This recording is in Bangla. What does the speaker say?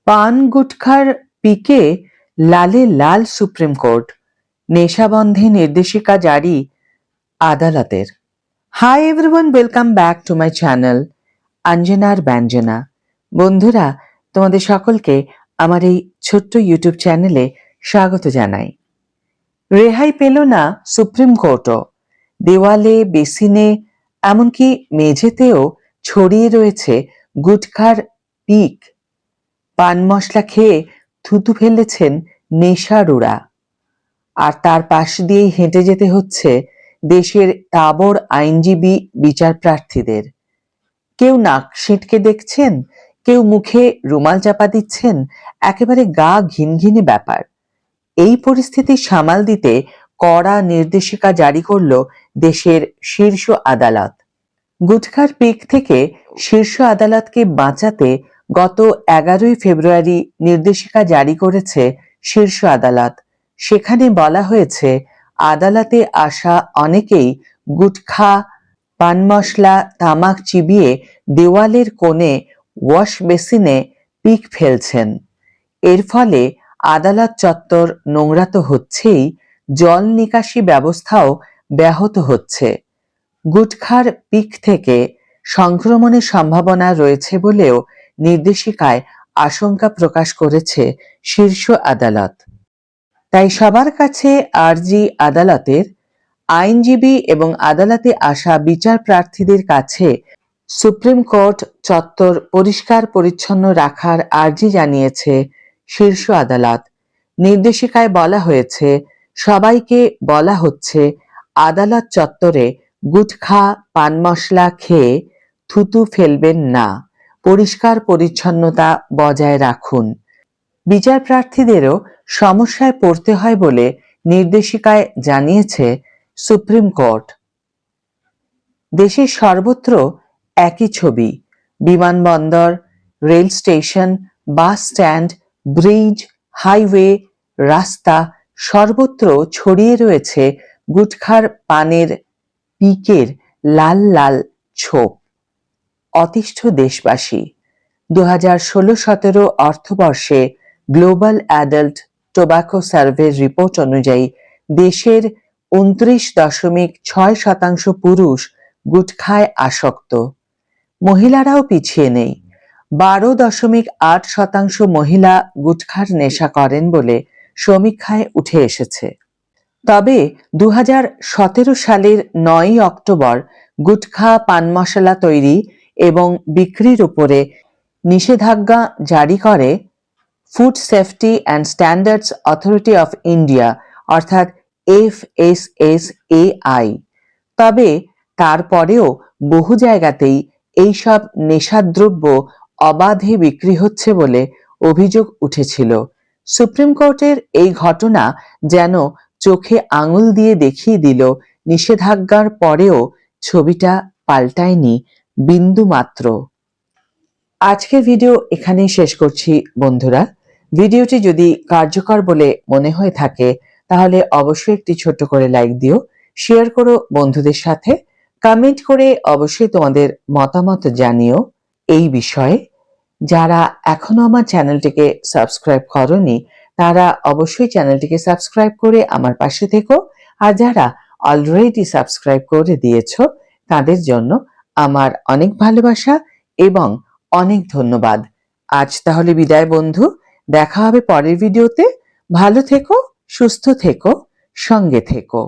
পান গুটখার পিকে লালে লাল সুপ্রিম কোর্ট, নেশাবন্ধে নির্দেশিকা জারি আদালতের। Hi everyone, welcome back to my channel অঞ্জনার ব্যঞ্জনা। বন্ধুরা, তোমাদের সকলকে আমার এই ছোট্ট ইউটিউব চ্যানেলে স্বাগত জানাই। রেহাই পেল না সুপ্রিম কোর্টও। দেওয়ালে, বেসিনে, এমনকি মেঝেতেও ছড়িয়ে রয়েছে গুটখার পিক। পান মশলা খেয়ে থুতু ফেলেছেন নেশাড়ুরা, আর তার পাশ দিয়েই হেঁটে যেতে হচ্ছে দেশের তাবড় আইনজীবী বিচার প্রার্থীদের। কেউ নাক সিঁটকে দেখছেন, কেউ মুখে রুমাল চাপা দিচ্ছেন, একেবারে গা ঘিনঘিনে ব্যাপার। এই পরিস্থিতি সামাল দিতে কড়া নির্দেশিকা জারি করল দেশের শীর্ষ আদালত। গুটখার পিক থেকে শীর্ষ আদালতকে বাঁচাতে গত 11ই ফেব্রুয়ারি নির্দেশিকা জারি করেছে শীর্ষ আদালত। সেখানে বলা হয়েছে, আদালতে আসা অনেকেই গুটখা, পান মশলা, তামাক চিবিয়ে দেওয়ালের কোণে, ওয়াশ বেসিনে পিক ফেলছেন। এর ফলে আদালত চত্বর নোংরা তো হচ্ছেই, জল নিকাশি ব্যবস্থাও ব্যাহত হচ্ছে। গুটখার পিক থেকে সংক্রমণের সম্ভাবনা রয়েছে বলেও নির্দেশিকায় আশঙ্কা প্রকাশ করেছে শীর্ষ আদালত। তাই সবার কাছে আর্জি আদালতের, আইনজীবী এবং আদালতে আসা বিচার প্রার্থীদের কাছে সুপ্রিম কোর্ট চত্বর পরিষ্কার পরিচ্ছন্ন রাখার আর্জি জানিয়েছে শীর্ষ আদালত। নির্দেশিকায় বলা হয়েছে, সবাইকে বলা হচ্ছে আদালত চত্বরে গুটখা, পান মশলা খেয়ে থুতু ফেলবেন না, পরিষ্কার পরিচ্ছন্নতা বজায় রাখুন। বিচার প্রার্থীদেরও সমস্যায় পড়তে হয় বলে নির্দেশিকায় জানিয়েছে সুপ্রিম কোর্ট। দেশের সর্বত্র একই ছবি। বিমানবন্দর, rail station, bus stand, bridge, highway, রাস্তা সর্বত্র ছড়িয়ে রয়েছে গুটখার পানের পিকের লাল লাল ছোপ। অতিষ্ঠ দেশবাসী। 2016-17 অর্থবর্ষে global adult tobacco survey report অনুযায়ী দেশের 29.6% পুরুষ গুটখায় আসক্ত। মহিলারাও পিছিয়ে নেই। 12.8% মহিলা গুটখার নেশা করেন বলে সমীক্ষায় উঠে এসেছে। তবে 2017 সালের 9ই অক্টোবর গুটখা, পান মশলা তৈরি এবং বিক্রির উপরে নিষেধাজ্ঞা জারি করে food safety and standards authority of India, অর্থাৎ FSSAI। তবে তারপরেও বহু জায়গাতেই এইসব নেশাদ্রব্য অবাধে বিক্রি হচ্ছে বলে অভিযোগ উঠেছিল। সুপ্রিম কোর্টের এই ঘটনা যেন চোখে আঙুল দিয়ে দেখিয়ে দিল, নিষেধাজ্ঞার পরেও ছবিটা পাল্টায়নি বিন্দু মাত্র। আজকের ভিডিও এখানেই শেষ করছি বন্ধুরা। ভিডিওটি যদি কার্যকর বলে মনে হয়ে থাকে তাহলে অবশ্যই একটি ছোট্ট করে লাইক দিও, শেয়ার করো বন্ধুদের সাথে, কমেন্ট করে অবশ্যই তোমাদের মতামত জানিও এই বিষয়ে। যারা এখনো আমার চ্যানেলটিকে সাবস্ক্রাইব করোনি তারা অবশ্যই চ্যানেলটিকে সাবস্ক্রাইব করে আমার পাশে থেকো, আর যারা অলরেডি সাবস্ক্রাইব করে দিয়েছো তাদের জন্য আমার অনেক ভালোবাসা এবং অনেক ধন্যবাদ। আজ তাহলে বিদায় বন্ধু, দেখা হবে পরের ভিডিওতে। ভালো থেকো, সুস্থ থেকো, সঙ্গে থেকো।